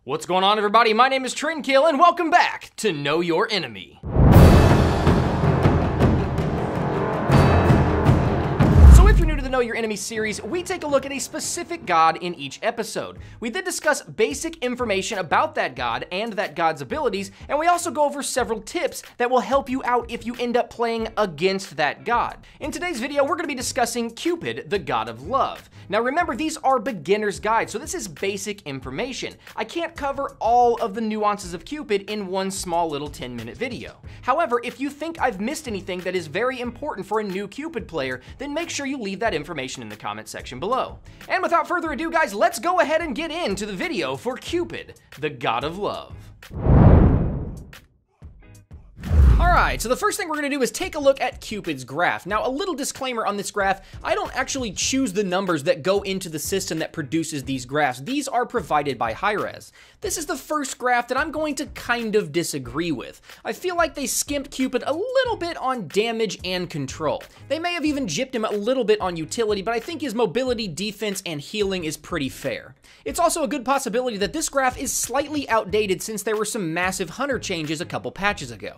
What's going on, everybody? My name is Trendkill, and welcome back to Know Your Enemy. If you're new to the Know Your Enemy series, we take a look at a specific god in each episode. We then discuss basic information about that god and that god's abilities, and we also go over several tips that will help you out if you end up playing against that god. In today's video, we're going to be discussing Cupid, the god of love. Now remember, these are beginner's guides, so this is basic information. I can't cover all of the nuances of Cupid in one small little 10-minute video. However, if you think I've missed anything that is very important for a new Cupid player, then make sure you leave that information in the comment section below. And without further ado, guys, let's go ahead and get into the video for Cupid, the god of love. Alright, so the first thing we're going to do is take a look at Cupid's graph. Now, a little disclaimer on this graph, I don't actually choose the numbers that go into the system that produces these graphs. These are provided by Hi-Rez. This is the first graph that I'm going to kind of disagree with. I feel like they skimped Cupid a little bit on damage and control. They may have even gypped him a little bit on utility, but I think his mobility, defense, and healing is pretty fair. It's also a good possibility that this graph is slightly outdated since there were some massive hunter changes a couple patches ago.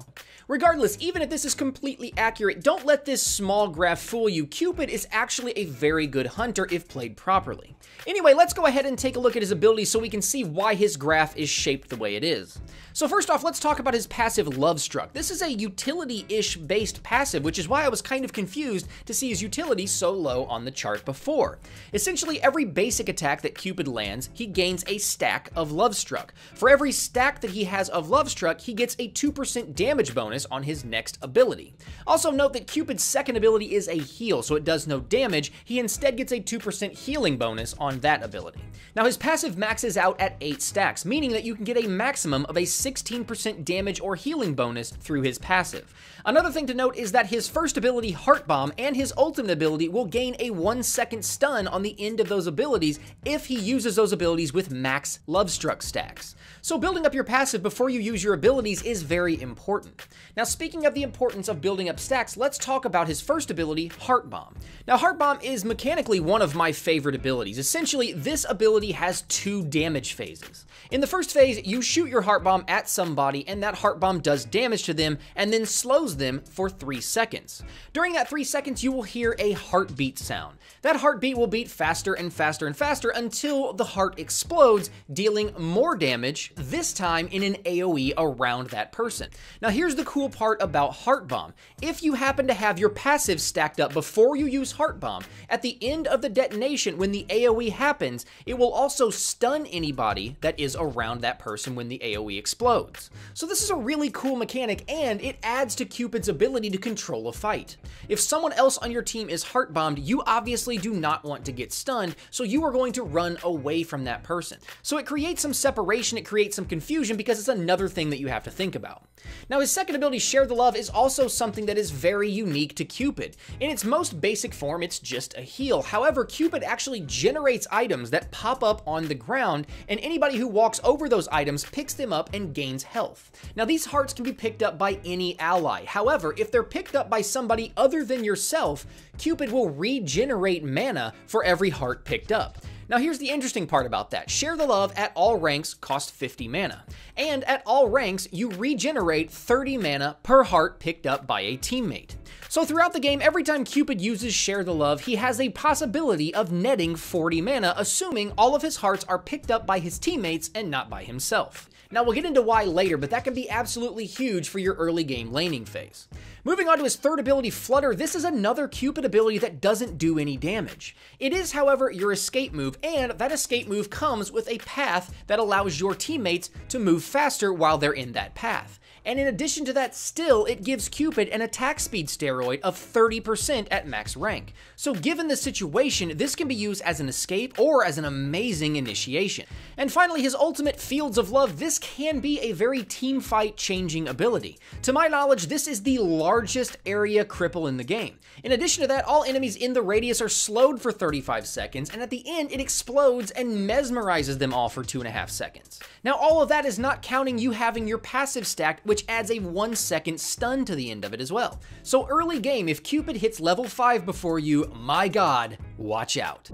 Regardless, even if this is completely accurate, don't let this small graph fool you. Cupid is actually a very good hunter if played properly. Anyway, let's go ahead and take a look at his abilities so we can see why his graph is shaped the way it is. So first off, let's talk about his passive Love Struck. This is a utility-ish based passive, which is why I was kind of confused to see his utility so low on the chart before. Essentially, every basic attack that Cupid lands, he gains a stack of Love Struck. For every stack that he has of Love Struck, he gets a 2% damage bonus on his next ability. Also note that Cupid's second ability is a heal, so it does no damage. He instead gets a 2% healing bonus on that ability. Now his passive maxes out at 8 stacks, meaning that you can get a maximum of a 16% damage or healing bonus through his passive. Another thing to note is that his first ability, Heart Bomb, and his ultimate ability will gain a 1-second stun on the end of those abilities if he uses those abilities with max Love Struck stacks. So building up your passive before you use your abilities is very important. Now speaking of the importance of building up stacks, let's talk about his first ability, Heart Bomb. Now Heart Bomb is mechanically one of my favorite abilities. Essentially, this ability has 2 damage phases. In the first phase, you shoot your Heart Bomb at somebody and that Heart Bomb does damage to them and then slows them for 3 seconds. During that 3 seconds, you will hear a heartbeat sound. That heartbeat will beat faster and faster and faster until the heart explodes, dealing more damage, this time in an AoE around that person. Now here's the cool part about Heart Bomb. If you happen to have your passive stacked up before you use Heart Bomb, at the end of the detonation when the AoE happens, it will also stun anybody that is around that person when the AoE explodes. So this is a really cool mechanic, and it adds to Cupid's ability to control a fight. If someone else on your team is Heart Bombed, you obviously do not want to get stunned, so you are going to run away from that person. So it creates some separation, it creates some confusion, because it's another thing that you have to think about. Now his second ability, Share the Love, is also something that is very unique to Cupid. In its most basic form, it's just a heal. However, Cupid actually generates items that pop up on the ground, and anybody who walks over those items picks them up and gains health. Now these hearts can be picked up by any ally. However, if they're picked up by somebody other than yourself, Cupid will regenerate mana for every heart picked up. Now here's the interesting part about that. Share the Love at all ranks costs 50 mana. And at all ranks, you regenerate 30 mana per heart picked up by a teammate. So throughout the game, every time Cupid uses Share the Love, he has a possibility of netting 40 mana, assuming all of his hearts are picked up by his teammates and not by himself. Now we'll get into why later, but that can be absolutely huge for your early game laning phase. Moving on to his third ability, Flutter, this is another Cupid ability that doesn't do any damage. It is, however, your escape move, and that escape move comes with a path that allows your teammates to move faster while they're in that path. And in addition to that, still, it gives Cupid an attack speed steroid of 30% at max rank. So given the situation, this can be used as an escape or as an amazing initiation. And finally, his ultimate, Fields of Love, this can be a very team fight changing ability. To my knowledge, this is the largest area cripple in the game. In addition to that, all enemies in the radius are slowed for 35 seconds, and at the end, it explodes and mesmerizes them all for 2.5 seconds. Now, all of that is not counting you having your passive stacked, which adds a 1-second stun to the end of it as well. So early game, if Cupid hits level 5 before you, my god, watch out.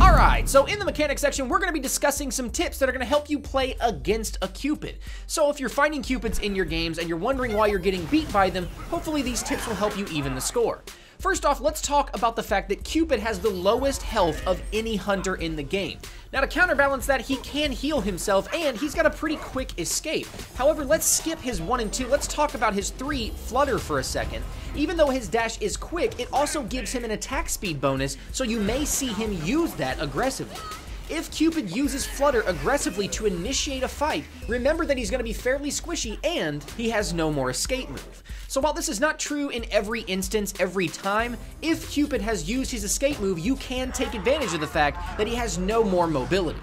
Alright, so in the mechanics section, we're going to be discussing some tips that are going to help you play against a Cupid. So if you're fighting Cupids in your games and you're wondering why you're getting beat by them, hopefully these tips will help you even the score. First off, let's talk about the fact that Cupid has the lowest health of any hunter in the game. Now to counterbalance that, he can heal himself and he's got a pretty quick escape. However, let's skip his 1 and 2, let's talk about his 3, Flutter, for a second. Even though his dash is quick, it also gives him an attack speed bonus, so you may see him use that aggressively. If Cupid uses Flutter aggressively to initiate a fight, remember that he's going to be fairly squishy and he has no more escape move. So while this is not true in every instance, every time, if Cupid has used his escape move, you can take advantage of the fact that he has no more mobility.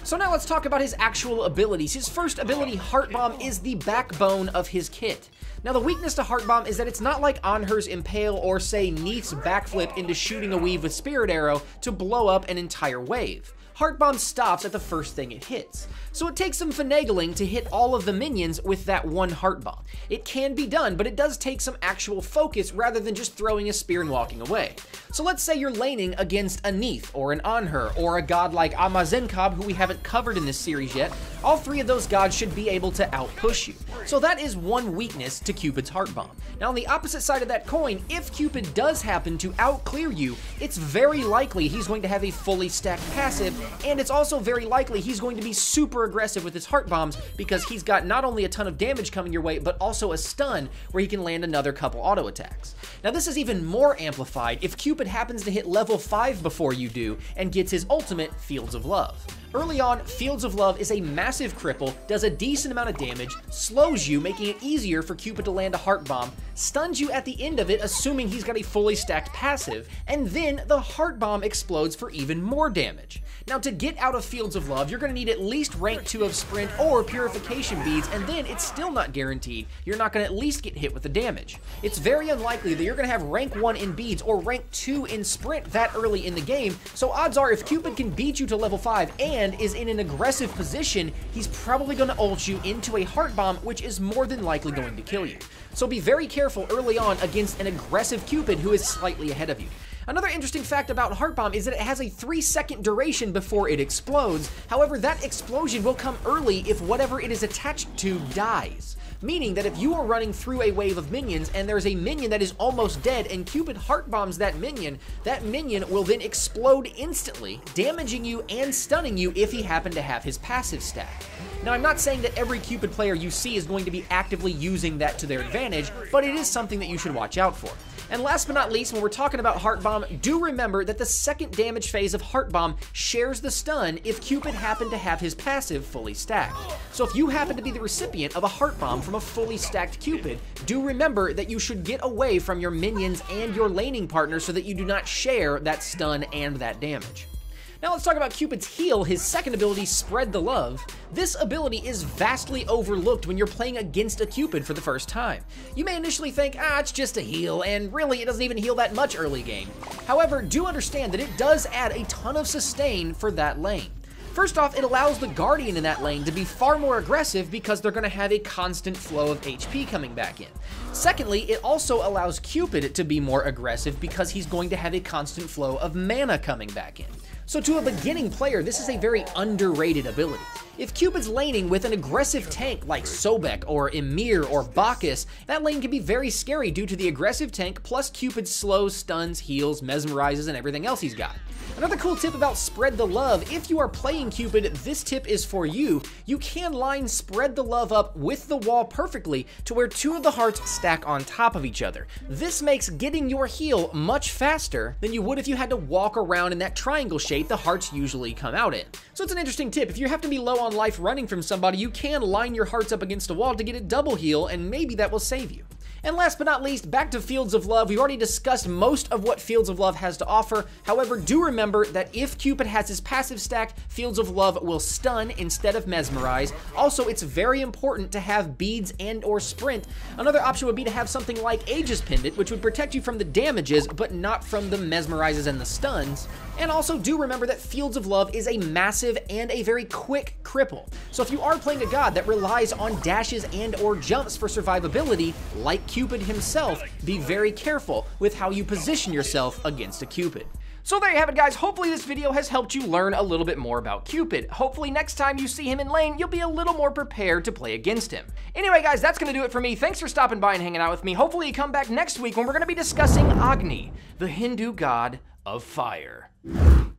So now let's talk about his actual abilities. His first ability, Heart Bomb, is the backbone of his kit. Now the weakness to Heart Bomb is that it's not like Anher's Impale or say Neith's backflip into shooting a weave with Spirit Arrow to blow up an entire wave. Heart Bomb stops at the first thing it hits. So it takes some finagling to hit all of the minions with that one Heart Bomb. It can be done, but it does take some actual focus rather than just throwing a spear and walking away. So let's say you're laning against a Neith, or an Anher, or a god like Amazenkob, who we haven't covered in this series yet. All 3 of those gods should be able to outpush you. So that is one weakness to Cupid's Heart Bomb. Now on the opposite side of that coin, if Cupid does happen to outclear you, it's very likely he's going to have a fully stacked passive, and it's also very likely he's going to be super aggressive with his Heart Bombs because he's got not only a ton of damage coming your way, but also a stun where he can land another couple auto attacks. Now this is even more amplified if Cupid happens to hit level 5 before you do and gets his ultimate, Fields of Love. Early on, Fields of Love is a massive cripple, does a decent amount of damage, slows you, making it easier for Cupid to land a Heart Bomb, stuns you at the end of it, assuming he's got a fully stacked passive, and then the Heart Bomb explodes for even more damage. Now to get out of Fields of Love, you're going to need at least rank 2 of Sprint or Purification Beads, and then it's still not guaranteed you're not going to at least get hit with the damage. It's very unlikely that you're going to have rank 1 in Beads or rank 2 in Sprint that early in the game, so odds are if Cupid can beat you to level 5 and is in an aggressive position, he's probably going to ult you into a Heart Bomb, which is more than likely going to kill you. So be very careful early on against an aggressive Cupid who is slightly ahead of you. Another interesting fact about Heart Bomb is that it has a 3-second duration before it explodes. However, that explosion will come early if whatever it is attached to dies. Meaning that if you are running through a wave of minions and there's a minion that is almost dead and Cupid Heart Bombs that minion will then explode instantly, damaging you and stunning you if he happened to have his passive stack. Now I'm not saying that every Cupid player you see is going to be actively using that to their advantage, but it is something that you should watch out for. And last but not least, when we're talking about Heart Bomb, do remember that the second damage phase of Heart Bomb shares the stun if Cupid happened to have his passive fully stacked. So if you happen to be the recipient of a Heart Bomb from a fully stacked Cupid, do remember that you should get away from your minions and your laning partner so that you do not share that stun and that damage. Now let's talk about Cupid's heal, his second ability, Spread the Love. This ability is vastly overlooked when you're playing against a Cupid for the first time. You may initially think, it's just a heal, and really it doesn't even heal that much early game. However, do understand that it does add a ton of sustain for that lane. First off, it allows the Guardian in that lane to be far more aggressive because they're going to have a constant flow of HP coming back in. Secondly, it also allows Cupid to be more aggressive because he's going to have a constant flow of mana coming back in. So to a beginning player, this is a very underrated ability. If Cupid's laning with an aggressive tank like Sobek or Ymir or Bacchus, that lane can be very scary due to the aggressive tank plus Cupid's slows, stuns, heals, mesmerizes, and everything else he's got. Another cool tip about Spread the Love, if you are playing Cupid, this tip is for you. You can line Spread the Love up with the wall perfectly to where 2 of the hearts stack on top of each other. This makes getting your heal much faster than you would if you had to walk around in that triangle shape the hearts usually come out in. So it's an interesting tip. If you have to be low on life running from somebody, you can line your hearts up against a wall to get a double heal, and maybe that will save you. And last but not least, back to Fields of Love. We've already discussed most of what Fields of Love has to offer. However, do remember that if Cupid has his passive stack, Fields of Love will stun instead of mesmerize. Also, it's very important to have beads and or sprint. Another option would be to have something like Aegis Pendant, which would protect you from the damages, but not from the mesmerizes and the stuns. And also do remember that Fields of Love is a massive and a very quick cripple. So if you are playing a god that relies on dashes and or jumps for survivability, like Cupid himself, be very careful with how you position yourself against a Cupid. So there you have it, guys. Hopefully this video has helped you learn a little bit more about Cupid. Hopefully next time you see him in lane, you'll be a little more prepared to play against him. Anyway, guys, that's gonna do it for me. Thanks for stopping by and hanging out with me. Hopefully you come back next week when we're gonna be discussing Agni, the Hindu god of fire.